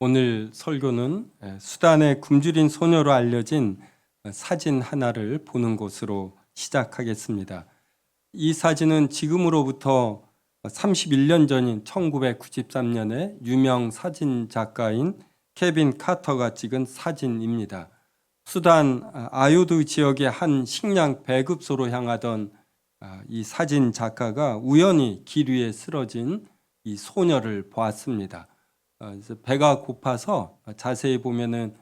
오늘 설교는 수단의 굶주린 소녀로 알려진 사진 하나를 보는 것으로 시작하겠습니다. 이 사진은 지금으로부터 31년 전인 1993년에 유명 사진 작가인 케빈 카터가 찍은 사진입니다. 수단 아요드 지역의 한 식량 배급소로 향하던 이 사진 작가가 우연히 길 위에 쓰러진 이 소녀를 보았습니다. 그래서 배가 고파서 자세히 보면은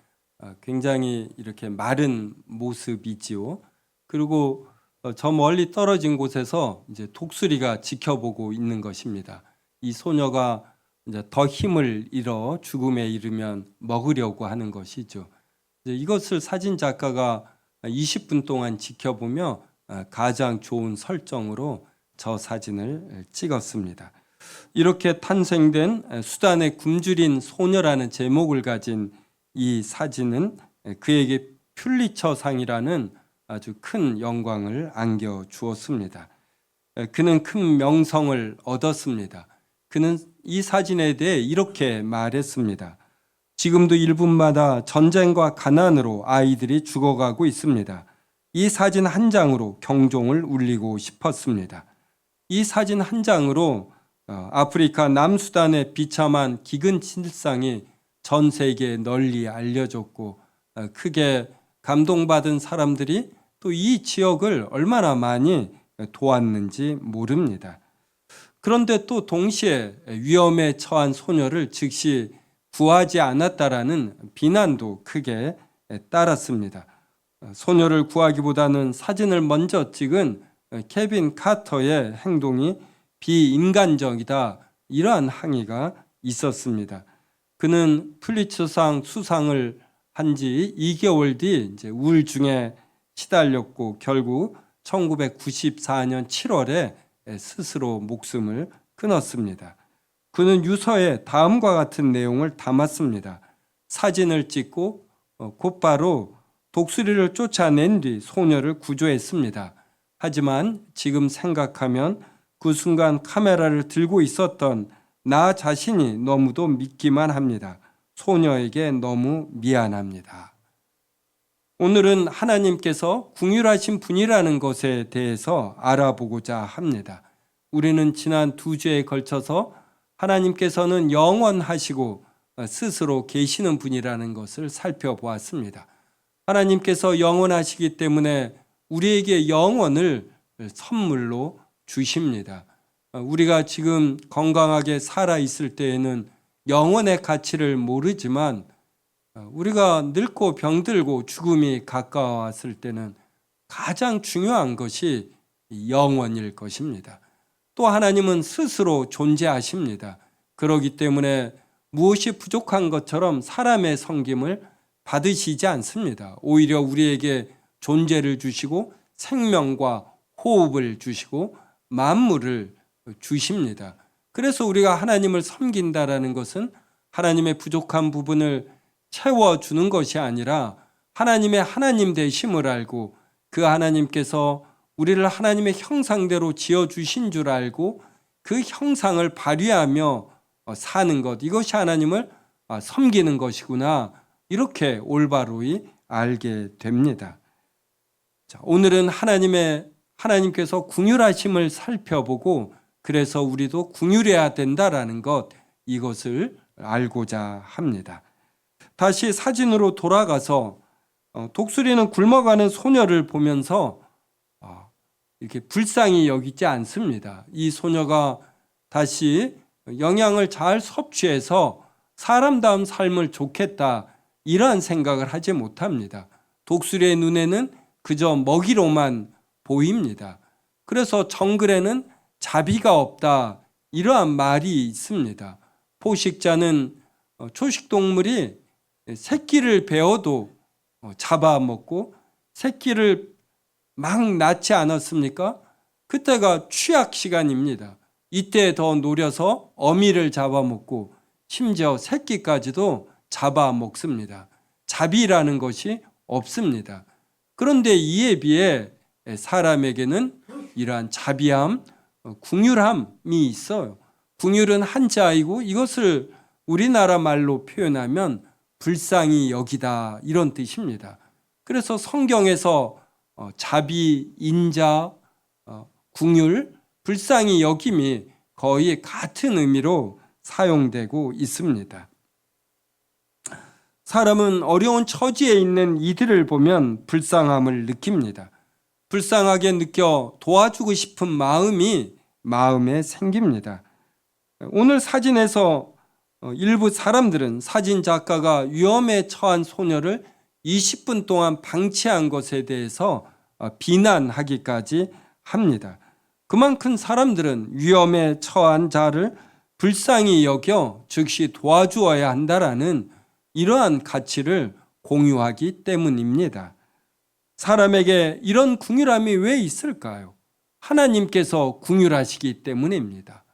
굉장히 이렇게 마른 모습이지요. 그리고 저 멀리 떨어진 곳에서 이제 독수리가 지켜보고 있는 것입니다. 이 소녀가 이제 더 힘을 잃어 죽음에 이르면 먹으려고 하는 것이죠. 이것을 사진 작가가 20분 동안 지켜보며 가장 좋은 설정으로 저 사진을 찍었습니다. 이렇게 탄생된 수단의 굶주린 소녀라는 제목을 가진 이 사진은 그에게 퓰리처상이라는 아주 큰 영광을 안겨 주었습니다. 그는 큰 명성을 얻었습니다. 그는 이 사진에 대해 이렇게 말했습니다. 지금도 일본마다 전쟁과 가난으로 아이들이 죽어가고 있습니다. 이 사진 한 장으로 경종을 울리고 싶었습니다. 이 사진 한 장으로 아프리카 남수단의 비참한 기근 실상이 전 세계에 널리 알려졌고 크게 감동받은 사람들이 또 이 지역을 얼마나 많이 도왔는지 모릅니다. 그런데 또 동시에 위험에 처한 소녀를 즉시 구하지 않았다라는 비난도 크게 따랐습니다. 소녀를 구하기보다는 사진을 먼저 찍은 케빈 카터의 행동이 비인간적이다, 이러한 항의가 있었습니다. 그는 퓰리처상 수상을 한 지 2개월 뒤 이제 우울증에 시달렸고 결국 1994년 7월에 스스로 목숨을 끊었습니다. 그는 유서에 다음과 같은 내용을 담았습니다. 사진을 찍고 곧바로 독수리를 쫓아낸 뒤 소녀를 구조했습니다. 하지만 지금 생각하면 그 순간 카메라를 들고 있었던 나 자신이 너무도 믿기만 합니다. 소녀에게 너무 미안합니다. 오늘은 하나님께서 궁휼하신 분이라는 것에 대해서 알아보고자 합니다. 우리는 지난 2주에 걸쳐서 하나님께서는 영원하시고 스스로 계시는 분이라는 것을 살펴보았습니다. 하나님께서 영원하시기 때문에 우리에게 영원을 선물로 주십니다. 우리가 지금 건강하게 살아 있을 때에는 영원의 가치를 모르지만 우리가 늙고 병들고 죽음이 가까웠을 때는 가장 중요한 것이 영원일 것입니다. 또 하나님은 스스로 존재하십니다. 그렇기 때문에 무엇이 부족한 것처럼 사람의 섬김을 받으시지 않습니다. 오히려 우리에게 존재를 주시고 생명과 호흡을 주시고 만물을 주십니다. 그래서 우리가 하나님을 섬긴다라는 것은 하나님의 부족한 부분을 채워주는 것이 아니라 하나님의 하나님 되심을 알고 그 하나님께서 우리를 하나님의 형상대로 지어주신 줄 알고 그 형상을 발휘하며 사는 것, 이것이 하나님을 섬기는 것이구나, 이렇게 올바로이 알게 됩니다. 자, 오늘은 하나님께서 궁휼하심을 살펴보고 그래서 우리도 궁휼해야 된다라는 것, 이것을 알고자 합니다. 다시 사진으로 돌아가서 독수리는 굶어가는 소녀를 보면서 이렇게 불쌍히 여기지 않습니다. 이 소녀가 다시 영양을 잘 섭취해서 사람다운 삶을 좋겠다, 이러한 생각을 하지 못합니다. 독수리의 눈에는 그저 먹이로만 보입니다. 그래서 정글에는 자비가 없다, 이러한 말이 있습니다. 포식자는 초식동물이 새끼를 베어도 잡아먹고 새끼를 막 낳지 않았습니까? 그때가 취약 시간입니다. 이때 더 노려서 어미를 잡아먹고 심지어 새끼까지도 잡아먹습니다. 자비라는 것이 없습니다. 그런데 이에 비해 사람에게는 이러한 자비함, 궁휼함이 있어요. 궁휼은 한자이고 이것을 우리나라 말로 표현하면 불쌍히 여기다 이런 뜻입니다. 그래서 성경에서 자비, 인자, 긍휼, 불쌍히 여김이 거의 같은 의미로 사용되고 있습니다. 사람은 어려운 처지에 있는 이들을 보면 불쌍함을 느낍니다. 불쌍하게 느껴 도와주고 싶은 마음이 마음에 생깁니다. 오늘 사진에서 일부 사람들은 사진 작가가 위험에 처한 소녀를 20분 동안 방치한 것에 대해서 비난하기까지 합니다. 그만큼 사람들은 위험에 처한 자를 불쌍히 여겨 즉시 도와주어야 한다라는 이러한 가치를 공유하기 때문입니다. 사람에게 이런 긍휼함이 왜 있을까요? 하나님께서 긍휼하시기 때문입니다.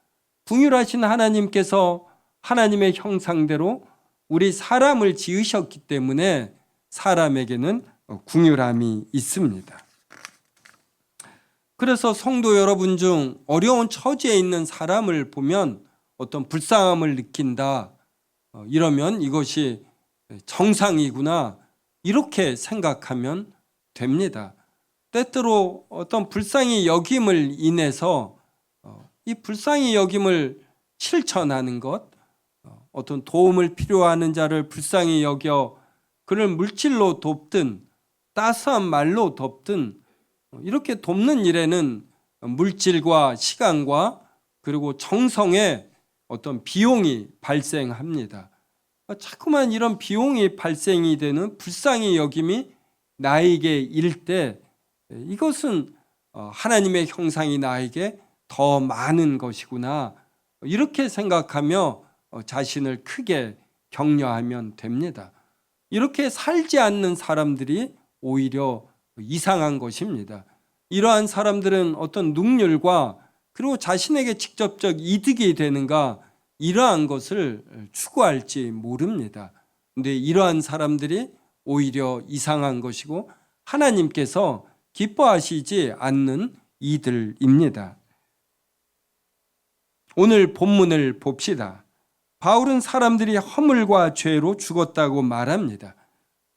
긍휼하신 하나님께서 하나님의 형상대로 우리 사람을 지으셨기 때문에 사람에게는 긍휼함이 있습니다. 그래서 성도 여러분 중 어려운 처지에 있는 사람을 보면 어떤 불쌍함을 느낀다, 이러면 이것이 정상이구나 이렇게 생각하면 됩니다. 때때로 어떤 불쌍히 여김을 인해서 이 불쌍히 여김을 실천하는 것, 어떤 도움을 필요하는 자를 불쌍히 여겨 그를 물질로 돕든 따스한 말로 돕든 이렇게 돕는 일에는 물질과 시간과 그리고 정성의 어떤 비용이 발생합니다. 자꾸만 이런 비용이 발생이 되는 불쌍히 여김이 나에게 일 때 이것은 하나님의 형상이 나에게 더 많은 것이구나 이렇게 생각하며 자신을 크게 격려하면 됩니다. 이렇게 살지 않는 사람들이 오히려 이상한 것입니다. 이러한 사람들은 어떤 능률과 그리고 자신에게 직접적 이득이 되는가 이러한 것을 추구할지 모릅니다. 그런데 이러한 사람들이 오히려 이상한 것이고 하나님께서 기뻐하시지 않는 이들입니다. 오늘 본문을 봅시다. 바울은 사람들이 허물과 죄로 죽었다고 말합니다.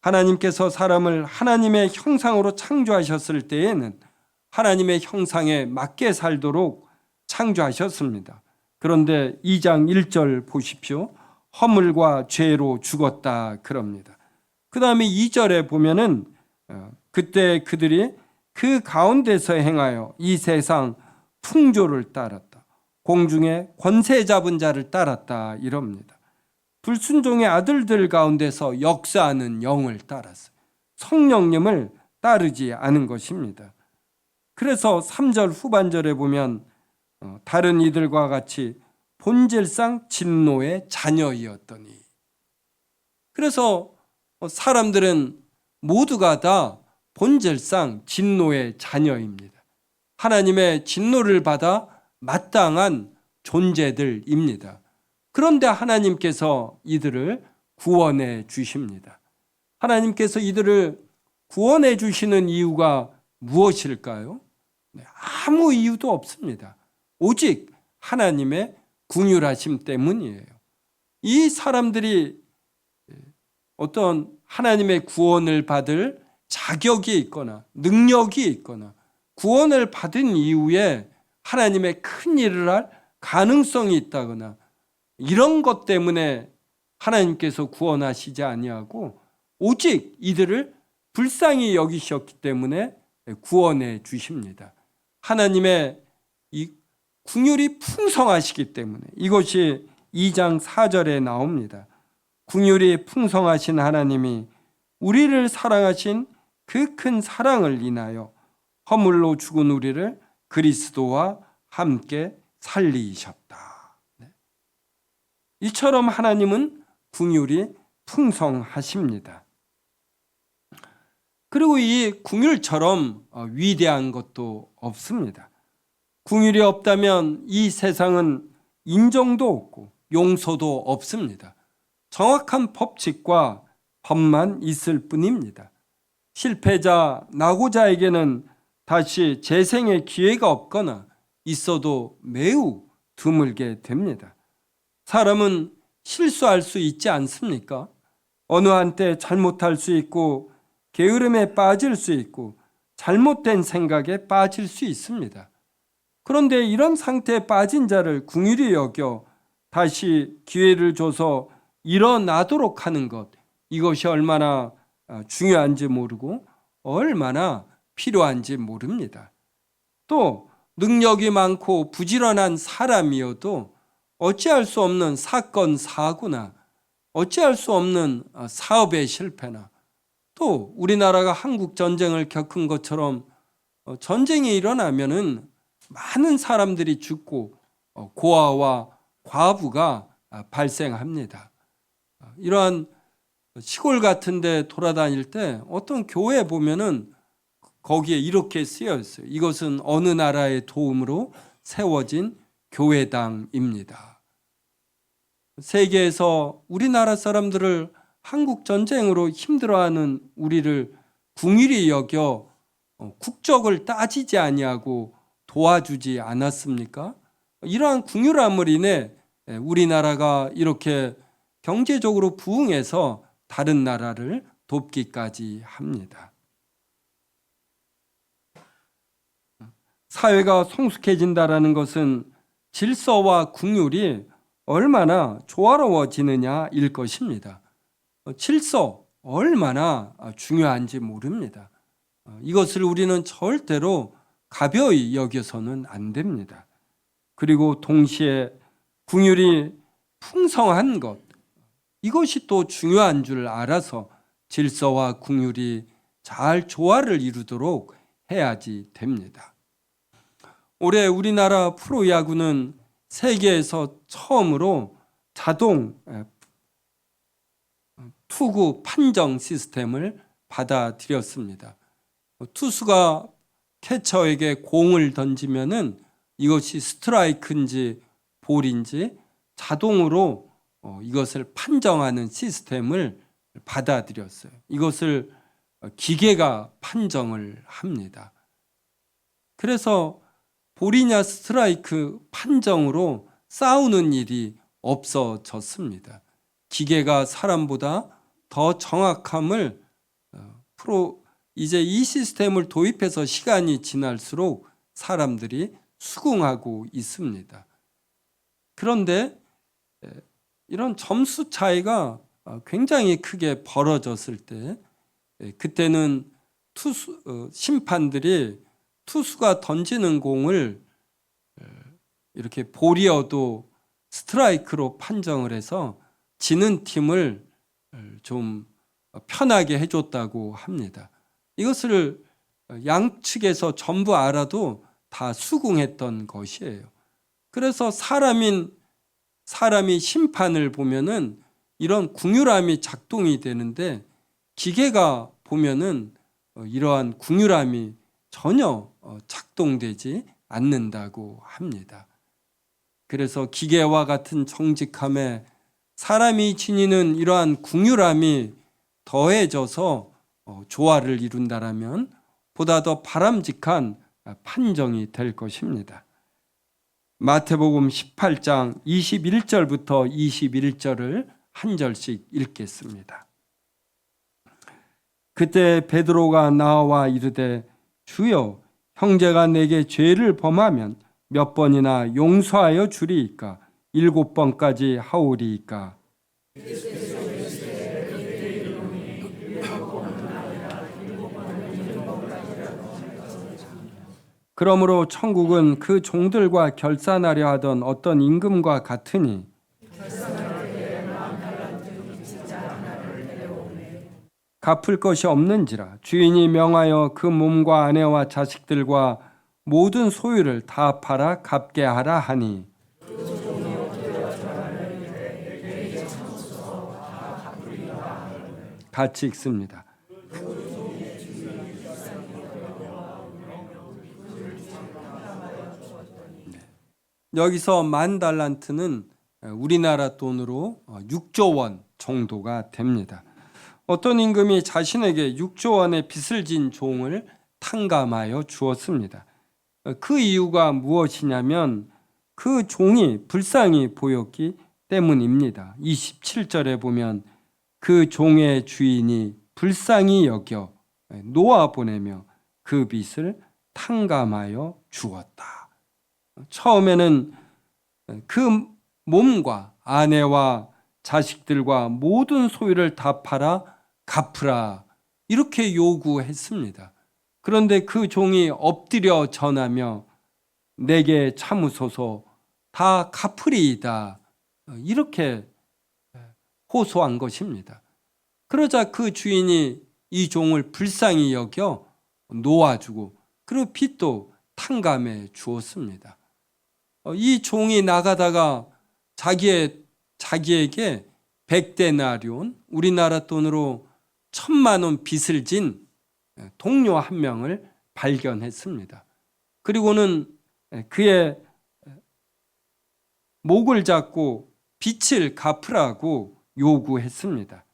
하나님께서 사람을 하나님의 형상으로 창조하셨을 때에는 하나님의 형상에 맞게 살도록 창조하셨습니다. 그런데 2장 1절 보십시오. 허물과 죄로 죽었다 그럽니다. 그 다음에 2절에 보면은 그때 그들이 그 가운데서 행하여 이 세상 풍조를 따랐다. 공중에 권세 잡은 자를 따랐다 이럽니다. 불순종의 아들들 가운데서 역사하는 영을 따랐어요. 성령님을 따르지 않은 것입니다. 그래서 3절 후반절에 보면 다른 이들과 같이 본질상 진노의 자녀이었더니, 그래서 사람들은 모두가 다 본질상 진노의 자녀입니다. 하나님의 진노를 받아 마땅한 존재들입니다. 그런데 하나님께서 이들을 구원해 주십니다. 하나님께서 이들을 구원해 주시는 이유가 무엇일까요? 아무 이유도 없습니다. 오직 하나님의 긍휼하심 때문이에요. 이 사람들이 어떤 하나님의 구원을 받을 자격이 있거나 능력이 있거나 구원을 받은 이후에 하나님의 큰 일을 할 가능성이 있다거나 이런 것 때문에 하나님께서 구원하시지 아니하고 오직 이들을 불쌍히 여기셨기 때문에 구원해 주십니다. 하나님의 이 긍휼이 풍성하시기 때문에 이것이 2장 4절에 나옵니다. 긍휼이 풍성하신 하나님이 우리를 사랑하신 그 큰 사랑을 인하여 허물로 죽은 우리를 그리스도와 함께 살리셨다. 이처럼 하나님은 긍휼이 풍성하십니다. 그리고 이 긍휼처럼 위대한 것도 없습니다. 긍휼이 없다면 이 세상은 인정도 없고 용서도 없습니다. 정확한 법칙과 법만 있을 뿐입니다. 실패자, 낙오자에게는 다시 재생의 기회가 없거나 있어도 매우 드물게 됩니다. 사람은 실수할 수 있지 않습니까? 어느 한때 잘못할 수 있고 게으름에 빠질 수 있고 잘못된 생각에 빠질 수 있습니다. 그런데 이런 상태에 빠진 자를 긍휼히 여겨 다시 기회를 줘서 일어나도록 하는 것, 이것이 얼마나 중요한지 모르고 얼마나 필요한지 모릅니다. 또 능력이 많고 부지런한 사람이어도 어찌할 수 없는 사건, 사고나 어찌할 수 없는 사업의 실패나 또 우리나라가 한국 전쟁을 겪은 것처럼 전쟁이 일어나면은 많은 사람들이 죽고 고아와 과부가 발생합니다. 이러한 시골 같은 데 돌아다닐 때 어떤 교회에 보면은 거기에 이렇게 쓰여 있어요. 이것은 어느 나라의 도움으로 세워진 교회당입니다. 세계에서 우리나라 사람들을 한국 전쟁으로 힘들어하는 우리를 긍휼히 여겨 국적을 따지지 아니하고 도와주지 않았습니까? 이러한 긍휼함을 인해 우리나라가 이렇게 경제적으로 부흥해서 다른 나라를 돕기까지 합니다. 사회가 성숙해진다라는 것은 질서와 긍휼이 얼마나 조화로워지느냐일 것입니다. 질서 얼마나 중요한지 모릅니다. 이것을 우리는 절대로 가벼이 여겨서는 안 됩니다. 그리고 동시에 긍휼이 풍성한 것, 이것이 또 중요한 줄 알아서 질서와 긍휼이 잘 조화를 이루도록 해야지 됩니다. 올해 우리나라 프로야구는 세계에서 처음으로 자동 투구 판정 시스템을 받아들였습니다. 투수가 캐쳐에게 공을 던지면은 이것이 스트라이크인지 볼인지 자동으로 이것을 판정하는 시스템을 받아들였어요. 이것을 기계가 판정을 합니다. 그래서 볼이냐 스트라이크 판정으로 싸우는 일이 없어졌습니다. 기계가 사람보다 더 정확함을 이제 이 시스템을 도입해서 시간이 지날수록 사람들이 수긍하고 있습니다. 그런데 이런 점수 차이가 굉장히 크게 벌어졌을 때 그때는 심판들이 투수가 던지는 공을 이렇게 볼이어도 스트라이크로 판정을 해서 지는 팀을 좀 편하게 해줬다고 합니다. 이것을 양측에서 전부 알아도 다 수긍했던 것이에요. 그래서 사람이 심판을 보면은 이런 긍휼함이 작동이 되는데 기계가 보면은 이러한 긍휼함이 전혀 작동되지 않는다고 합니다. 그래서 기계와 같은 정직함에 사람이 지니는 이러한 긍휼함이 더해져서 조화를 이룬다라면 보다 더 바람직한 판정이 될 것입니다. 마태복음 18장 21절부터 21절을 한 절씩 읽겠습니다. 그때 베드로가 나와 이르되 주여 형제가 내게 죄를 범하면 몇 번이나 용서하여 주리이까 7번까지 하오리이까. 그러므로 천국은 그 종들과 결산하려 하던 어떤 임금과 같으니 갚을 것이 없는지라 주인이 명하여 그 몸과 아내와 자식들과 모든 소유를 다 팔아 갚게 하라 하니 같이 읽습니다. 여기서 10,000달란트는 우리나라 돈으로 6조 원 정도가 됩니다. 어떤 임금이 자신에게 6조 원의 빚을 진 종을 탕감하여 주었습니다. 그 이유가 무엇이냐면 그 종이 불쌍히 보였기 때문입니다. 27절에 보면 그 종의 주인이 불쌍히 여겨 놓아 보내며 그 빚을 탕감하여 주었다. 처음에는 그 몸과 아내와 자식들과 모든 소유를 다 팔아 갚으라 이렇게 요구했습니다. 그런데 그 종이 엎드려 전하며 내게 참으소서 다 갚으리이다 이렇게 호소한 것입니다. 그러자 그 주인이 이 종을 불쌍히 여겨 놓아주고 그리고 빚도 탕감해 주었습니다. 이 종이 나가다가 자기에게 100데나리온 우리나라 돈으로 1,000만 원 빚을 진 동료 한 명을 발견했습니다. 그리고는 그의 목을 잡고 빚을 갚으라고 요구했습니다.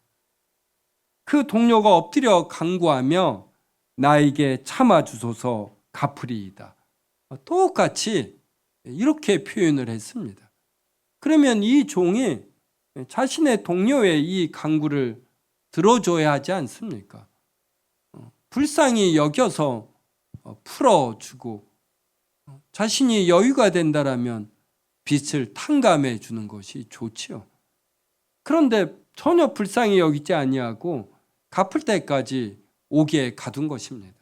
그 동료가 엎드려 간구하며 나에게 참아주소서 갚으리이다. 똑같이 이렇게 표현을 했습니다. 그러면 이 종이 자신의 동료의 이 간구를 들어줘야 하지 않습니까? 불쌍히 여겨서 풀어주고 자신이 여유가 된다라면 빚을 탕감해 주는 것이 좋지요. 그런데 전혀 불쌍히 여기지 아니하고 갚을 때까지 옥에 가둔 것입니다.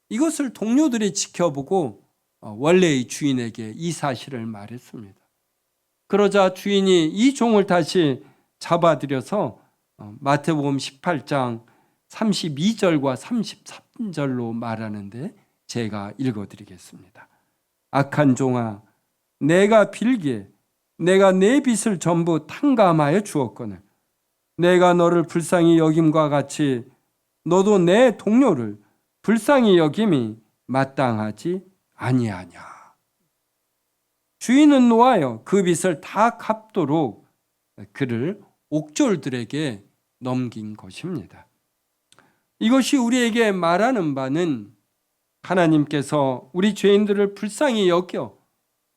이것을 동료들이 지켜보고 원래의 주인에게 이 사실을 말했습니다. 그러자 주인이 이 종을 다시 잡아들여서 마태복음 18장 32절과 33절로 말하는데 제가 읽어드리겠습니다. 악한 종아, 내가 빌기에 내가 내 빚을 전부 탕감하여 주었거늘 내가 너를 불쌍히 여김과 같이 너도 내 동료를 불쌍히 여김이 마땅하지 아니하냐. 주인은 노하여 그 빚을 다 갚도록 그를 옥졸들에게 넘긴 것입니다. 이것이 우리에게 말하는 바는 하나님께서 우리 죄인들을 불쌍히 여겨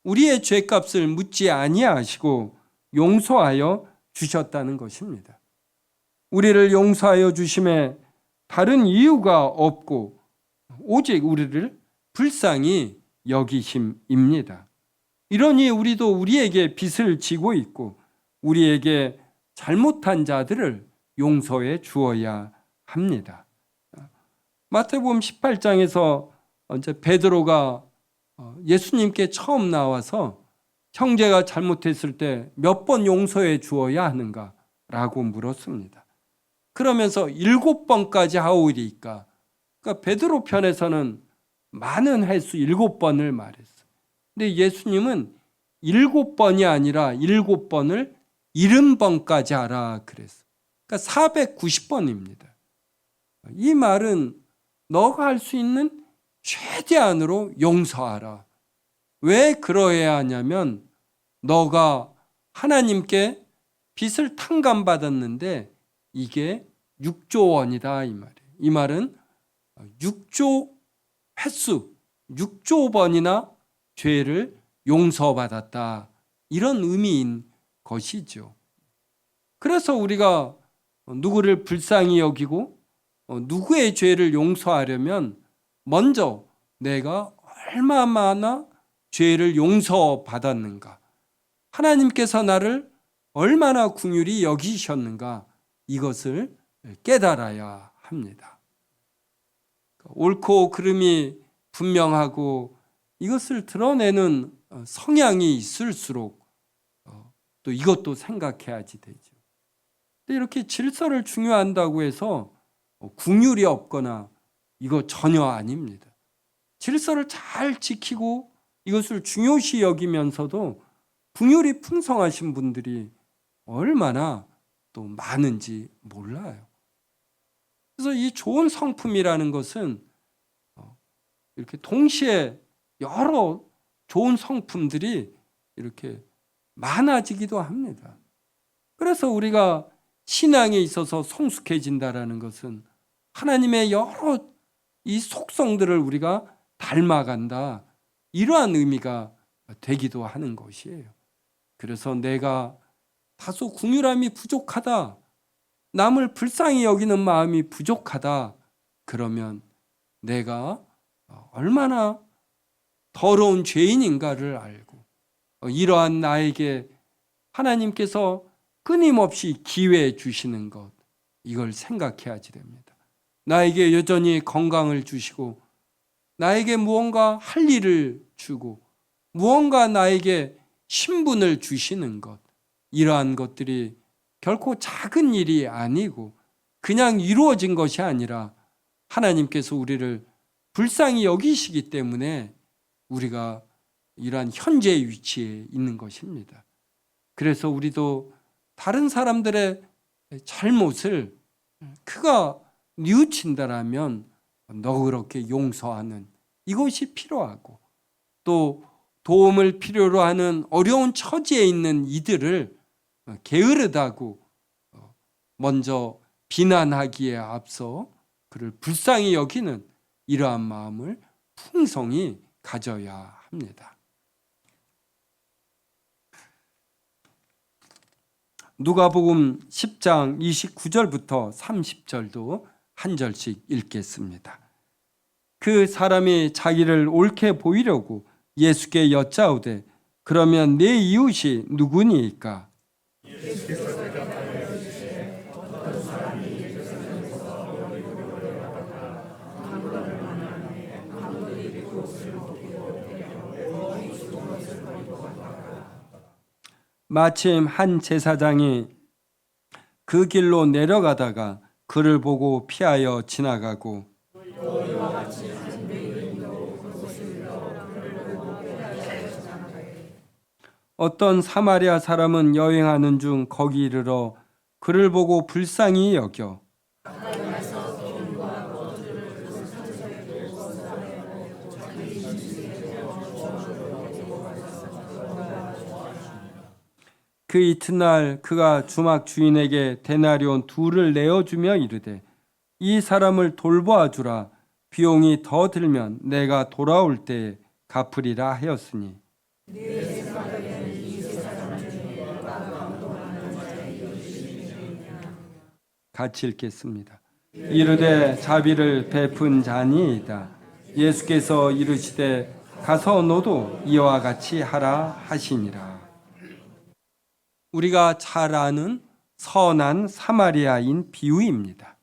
우리의 죄값을 묻지 아니하시고 용서하여 주셨다는 것입니다. 우리를 용서하여 주심에 다른 이유가 없고 오직 우리를 불쌍히 여기심입니다. 이러니 우리도 우리에게 빚을 지고 있고 우리에게 잘못한 자들을 용서해 주어야 합니다. 마태복음 18장에서 이제 베드로가 예수님께 처음 나와서 형제가 잘못했을 때 몇 번 용서해 주어야 하는가라고 물었습니다. 그러면서 7번까지 하오리이까. 그러니까 베드로 편에서는 많은 횟수 7번을 말했어요. 근데 예수님은 7번이 아니라 7번을 70번까지 하라 그랬어요. 그러니까 490번입니다. 이 말은 너가 할 수 있는 최대한으로 용서하라. 왜 그러해야 하냐면 너가 하나님께 빚을 탕감받았는데 이게 6조 원이다 이 말이에요. 이 말은 6조 횟수, 6조 번이나 죄를 용서받았다. 이런 의미인 것이죠. 그래서 우리가 누구를 불쌍히 여기고 누구의 죄를 용서하려면 먼저 내가 얼마나 죄를 용서받았는가, 하나님께서 나를 얼마나 긍휼히 여기셨는가 이것을 깨달아야 합니다. 옳고 그름이 분명하고 이것을 드러내는 성향이 있을수록 또 이것도 생각해야지 되죠. 근데 이렇게 질서를 중요한다고 해서 긍휼이 없거나 이거 전혀 아닙니다. 질서를 잘 지키고 이것을 중요시 여기면서도 긍휼이 풍성하신 분들이 얼마나 또 많은지 몰라요. 그래서 이 좋은 성품이라는 것은 이렇게 동시에 여러 좋은 성품들이 이렇게 많아지기도 합니다. 그래서 우리가 신앙에 있어서 성숙해진다라는 것은 하나님의 여러 이 속성들을 우리가 닮아간다, 이러한 의미가 되기도 하는 것이에요. 그래서 내가 다소 궁휼함이 부족하다, 남을 불쌍히 여기는 마음이 부족하다, 그러면 내가 얼마나 더러운 죄인인가를 알고 이러한 나에게 하나님께서 끊임없이 기회 주시는 것, 이걸 생각해야지 됩니다. 나에게 여전히 건강을 주시고 나에게 무언가 할 일을 주고 무언가 나에게 신분을 주시는 것, 이러한 것들이 결코 작은 일이 아니고 그냥 이루어진 것이 아니라 하나님께서 우리를 불쌍히 여기시기 때문에 우리가 이러한 현재의 위치에 있는 것입니다. 그래서 우리도 다른 사람들의 잘못을 그가 뉘우친다라면 너그럽게 용서하는 이것이 필요하고, 또 도움을 필요로 하는 어려운 처지에 있는 이들을 게으르다고 먼저 비난하기에 앞서 그를 불쌍히 여기는 이러한 마음을 풍성히 가져야 합니다. 누가복음 10장 29절부터 30절도 한 절씩 읽겠습니다. 그 사람이 자기를 옳게 보이려고 예수께 여짜오되 그러면 내 이웃이 누구니이까? 마침 한 제사장이 그 길로 내려가다가 그를 보고 피하여 지나가고 어떤 사마리아 사람은 여행하는 중 거기 이르러 그를 보고 불쌍히 여겨 그 이튿날 그가 주막 주인에게 데나리온 2를 내어주며 이르되 이 사람을 돌보아 주라. 비용이 더 들면 내가 돌아올 때에 갚으리라 하였으니 같이 읽겠습니다. 이르되 자비를 베푼 자니이다. 예수께서 이르시되 가서 너도 이와 같이 하라 하시니라. 우리가 잘 아는 선한 사마리아인 비유입니다.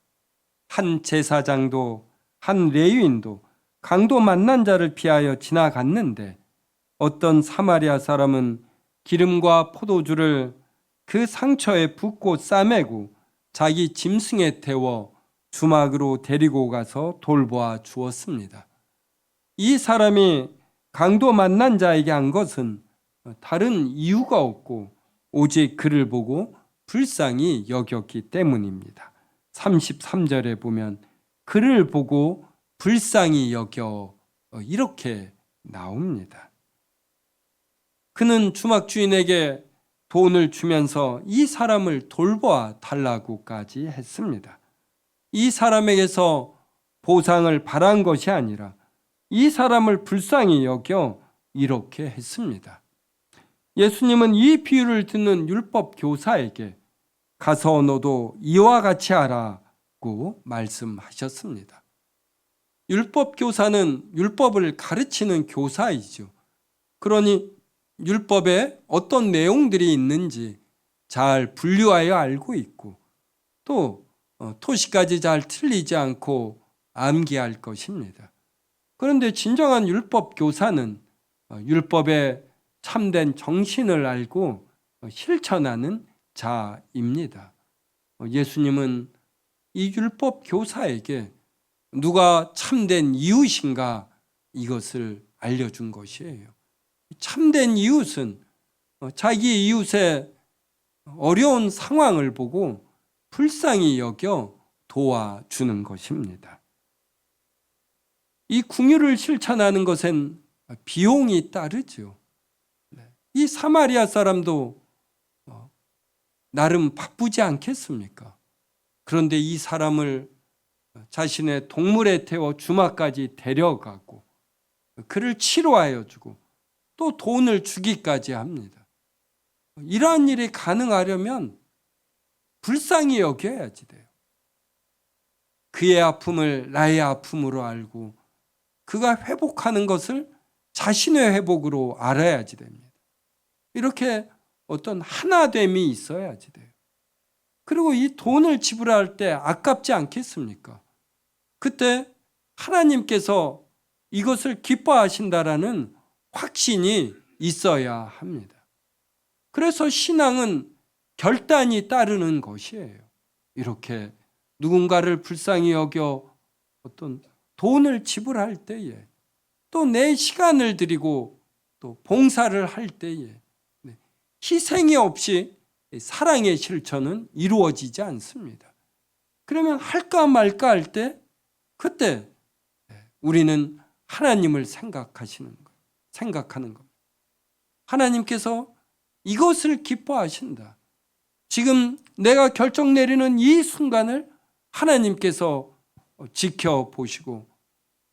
한 제사장도 한 레위인도 강도 만난 자를 피하여 지나갔는데 어떤 사마리아 사람은 기름과 포도주를 그 상처에 붓고 싸매고 자기 짐승에 태워 주막으로 데리고 가서 돌보아 주었습니다. 이 사람이 강도 만난 자에게 한 것은 다른 이유가 없고 오직 그를 보고 불쌍히 여겼기 때문입니다. 33절에 보면 그를 보고 불쌍히 여겨 이렇게 나옵니다. 그는 주막 주인에게 돈을 주면서 이 사람을 돌보아 달라고까지 했습니다. 이 사람에게서 보상을 바란 것이 아니라 이 사람을 불쌍히 여겨 이렇게 했습니다. 예수님은 이 비유를 듣는 율법 교사에게 가서 너도 이와 같이 하라고 말씀하셨습니다. 율법 교사는 율법을 가르치는 교사이죠. 그러니 율법에 어떤 내용들이 있는지 잘 분류하여 알고 있고 또 토시까지 잘 틀리지 않고 암기할 것입니다. 그런데 진정한 율법 교사는 율법의 참된 정신을 알고 실천하는 자입니다. 예수님은 이 율법 교사에게 누가 참된 이웃인가 이것을 알려준 것이에요. 참된 이웃은 자기 이웃의 어려운 상황을 보고 불쌍히 여겨 도와주는 것입니다. 이 긍휼을 실천하는 것엔 비용이 따르죠. 이 사마리아 사람도 나름 바쁘지 않겠습니까? 그런데 이 사람을 자신의 동물에 태워 주막까지 데려가고 그를 치료하여 주고 또 돈을 주기까지 합니다. 이러한 일이 가능하려면 불쌍히 여겨야지 돼요. 그의 아픔을 나의 아픔으로 알고 그가 회복하는 것을 자신의 회복으로 알아야지 됩니다. 이렇게 어떤 하나됨이 있어야지 돼요. 그리고 이 돈을 지불할 때 아깝지 않겠습니까? 그때 하나님께서 이것을 기뻐하신다라는 확신이 있어야 합니다. 그래서 신앙은 결단이 따르는 것이에요. 이렇게 누군가를 불쌍히 여겨 어떤 돈을 지불할 때에, 또 내 시간을 들이고 또 봉사를 할 때에 희생이 없이 사랑의 실천은 이루어지지 않습니다. 그러면 할까 말까 할 때 그때 우리는 하나님을 생각하는 겁니다. 하나님께서 이것을 기뻐하신다. 지금 내가 결정 내리는 이 순간을 하나님께서 지켜보시고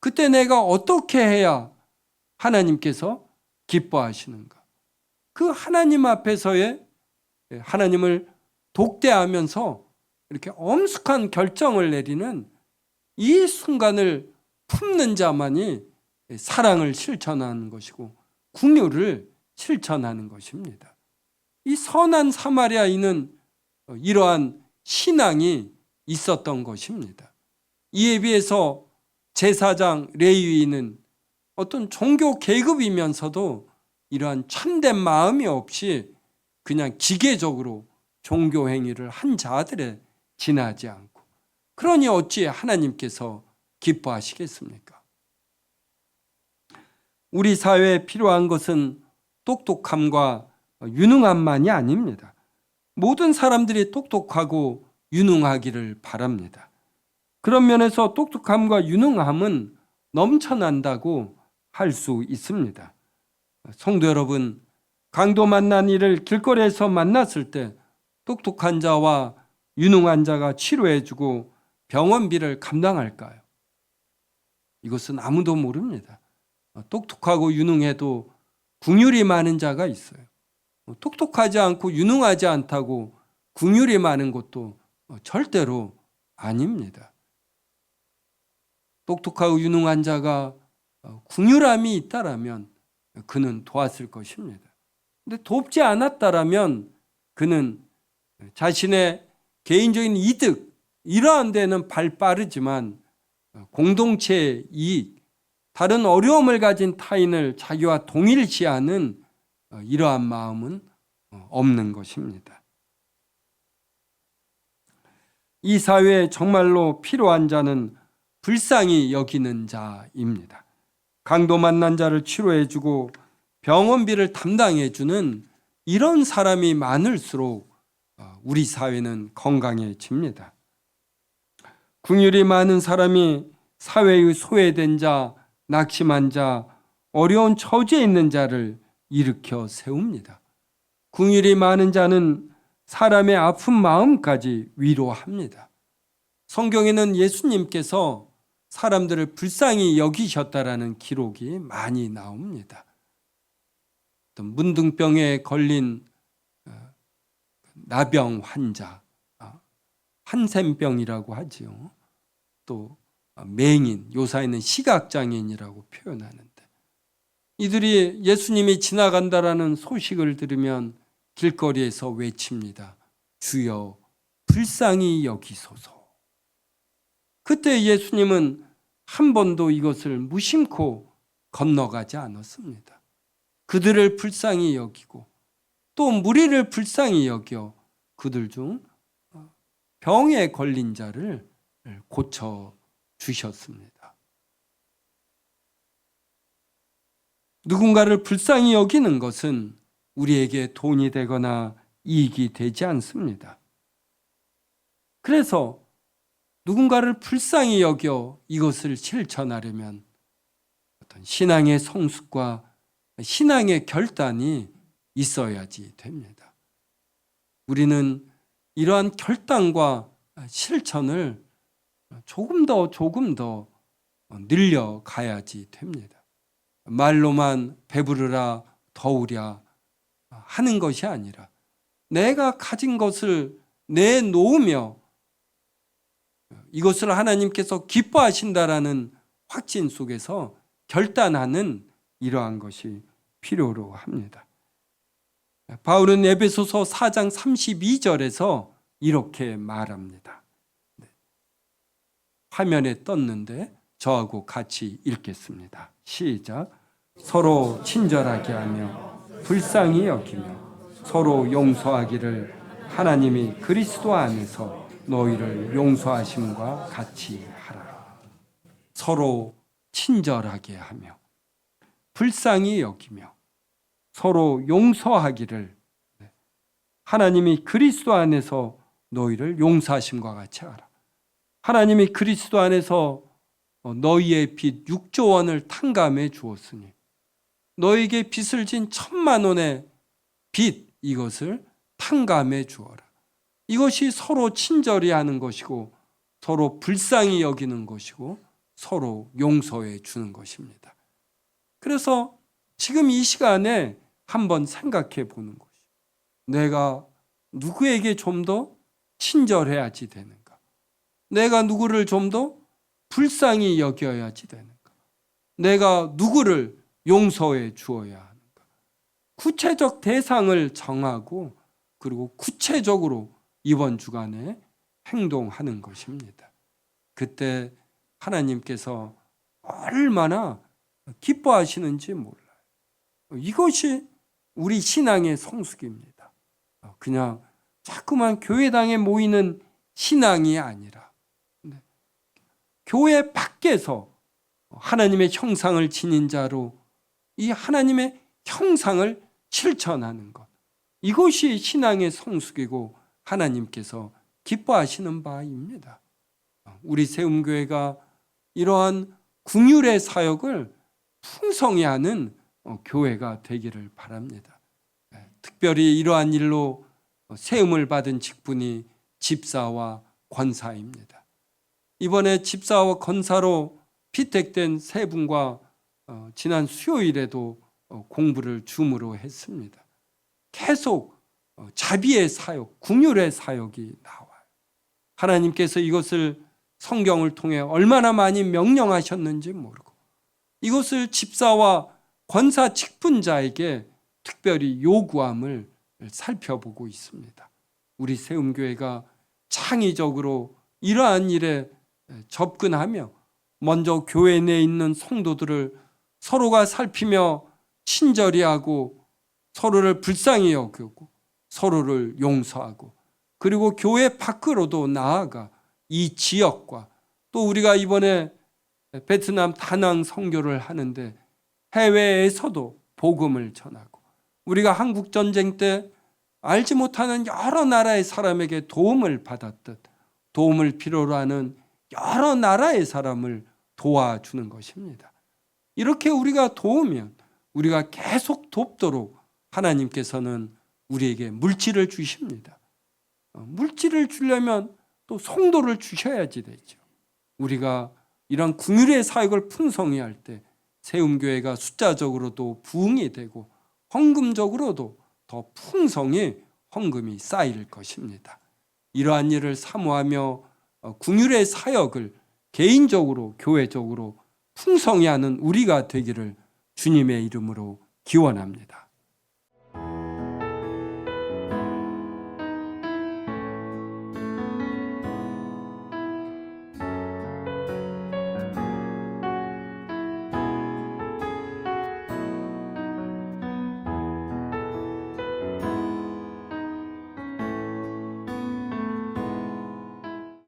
그때 내가 어떻게 해야 하나님께서 기뻐하시는가. 그 하나님 앞에서의 하나님을 독대하면서 이렇게 엄숙한 결정을 내리는 이 순간을 품는 자만이 사랑을 실천하는 것이고 긍휼을 실천하는 것입니다. 이 선한 사마리아인은 이러한 신앙이 있었던 것입니다. 이에 비해서 제사장 레위인은 어떤 종교 계급이면서도 이러한 참된 마음이 없이 그냥 기계적으로 종교 행위를 한 자들에 지나지 않고, 그러니 어찌 하나님께서 기뻐하시겠습니까? 우리 사회에 필요한 것은 똑똑함과 유능함만이 아닙니다. 모든 사람들이 똑똑하고 유능하기를 바랍니다. 그런 면에서 똑똑함과 유능함은 넘쳐난다고 할 수 있습니다. 성도 여러분, 강도 만난 이를 길거리에서 만났을 때 똑똑한 자와 유능한 자가 치료해주고 병원비를 감당할까요? 이것은 아무도 모릅니다. 똑똑하고 유능해도 긍휼이 많은 자가 있어요. 똑똑하지 않고 유능하지 않다고 긍휼이 많은 것도 절대로 아닙니다. 똑똑하고 유능한 자가 긍휼함이 있다라면 그는 도왔을 것입니다. 그런데 돕지 않았다라면 그는 자신의 개인적인 이득, 이러한 데는 발 빠르지만 공동체의 이익, 다른 어려움을 가진 타인을 자기와 동일시하는 이러한 마음은 없는 것입니다. 이 사회에 정말로 필요한 자는 불쌍히 여기는 자입니다. 강도 만난 자를 치료해주고 병원비를 담당해주는 이런 사람이 많을수록 우리 사회는 건강해집니다. 긍휼이 많은 사람이 사회의 소외된 자, 낙심한 자, 어려운 처지에 있는 자를 일으켜 세웁니다. 긍휼이 많은 자는 사람의 아픈 마음까지 위로합니다. 성경에는 예수님께서 사람들을 불쌍히 여기셨다라는 기록이 많이 나옵니다. 어떤 문둥병에 걸린 나병 환자, 한센병이라고 하지요. 또 맹인, 요사이는 시각장애인이라고 표현하는데, 이들이 예수님이 지나간다라는 소식을 들으면 길거리에서 외칩니다. 주여 불쌍히 여기소서. 그때 예수님은 한 번도 이것을 무심코 건너가지 않았습니다. 그들을 불쌍히 여기고 또 무리를 불쌍히 여겨 그들 중 병에 걸린 자를 고쳐 주셨습니다. 누군가를 불쌍히 여기는 것은 우리에게 돈이 되거나 이익이 되지 않습니다. 그래서 누군가를 불쌍히 여겨 이것을 실천하려면 어떤 신앙의 성숙과 신앙의 결단이 있어야지 됩니다. 우리는 이러한 결단과 실천을 조금 더 늘려가야지 됩니다. 말로만 배부르라 더우랴, 하는 것이 아니라 내가 가진 것을 내놓으며 이것을 하나님께서 기뻐하신다라는 확신 속에서 결단하는 이러한 것이 필요로 합니다. 바울은 에베소서 4장 32절에서 이렇게 말합니다. 화면에 떴는데 저하고 같이 읽겠습니다. 시작. 서로 친절하게 하며 불쌍히 여기며 서로 용서하기를 하나님이 그리스도 안에서 너희를 용서하심과 같이 하라. 서로 친절하게 하며 불쌍히 여기며 서로 용서하기를 하나님이 그리스도 안에서 너희를 용서하심과 같이 하라. 하나님이 그리스도 안에서 너희의 빚 6조 원을 탕감해 주었으니 너에게 빚을 진 1,000만 원의 빚 이것을 탕감해 주어라. 이것이 서로 친절히 하는 것이고 서로 불쌍히 여기는 것이고 서로 용서해 주는 것입니다. 그래서 지금 이 시간에 한번 생각해 보는 것이 내가 누구에게 좀 더 친절해야지 되는가? 내가 누구를 좀 더 불쌍히 여겨야지 되는가? 내가 누구를 용서해 주어야 하는가? 구체적 대상을 정하고 그리고 구체적으로 이번 주간에 행동하는 것입니다. 그때 하나님께서 얼마나 기뻐하시는지 몰라요. 이것이 우리 신앙의 성숙입니다. 그냥 자꾸만 교회당에 모이는 신앙이 아니라 교회 밖에서 하나님의 형상을 지닌 자로 이 하나님의 형상을 실천하는 것, 이것이 신앙의 성숙이고 하나님께서 기뻐하시는 바입니다. 우리 세움교회가 이러한 긍휼의 사역을 풍성히 하는 교회가 되기를 바랍니다. 특별히 이러한 일로 세움을 받은 직분이 집사와 권사입니다. 이번에 집사와 권사로 피택된 세 분과 지난 수요일에도 공부를 줌으로 했습니다. 계속 자비의 사역, 긍휼의 사역이 나와요. 하나님께서 이것을 성경을 통해 얼마나 많이 명령하셨는지 모르고 이것을 집사와 권사 직분자에게 특별히 요구함을 살펴보고 있습니다. 우리 세움교회가 창의적으로 이러한 일에 접근하며 먼저 교회 내에 있는 성도들을 서로가 살피며 친절히 하고 서로를 불쌍히 여기고 서로를 용서하고 그리고 교회 밖으로도 나아가 이 지역과 또 우리가 이번에 베트남 다낭 선교를 하는데 해외에서도 복음을 전하고 우리가 한국 전쟁 때 알지 못하는 여러 나라의 사람에게 도움을 받았듯 도움을 필요로 하는 여러 나라의 사람을 도와주는 것입니다. 이렇게 우리가 도우면 우리가 계속 돕도록 하나님께서는 우리에게 물질을 주십니다. 물질을 주려면 또 성도를 주셔야지 되죠. 우리가 이런 긍휼의 사역을 풍성히 할 때 세움교회가 숫자적으로도 부흥이 되고 헌금적으로도 더 풍성히 헌금이 쌓일 것입니다. 이러한 일을 사모하며 긍휼의 사역을 개인적으로 교회적으로 풍성히 하는 우리가 되기를 주님의 이름으로 기원합니다.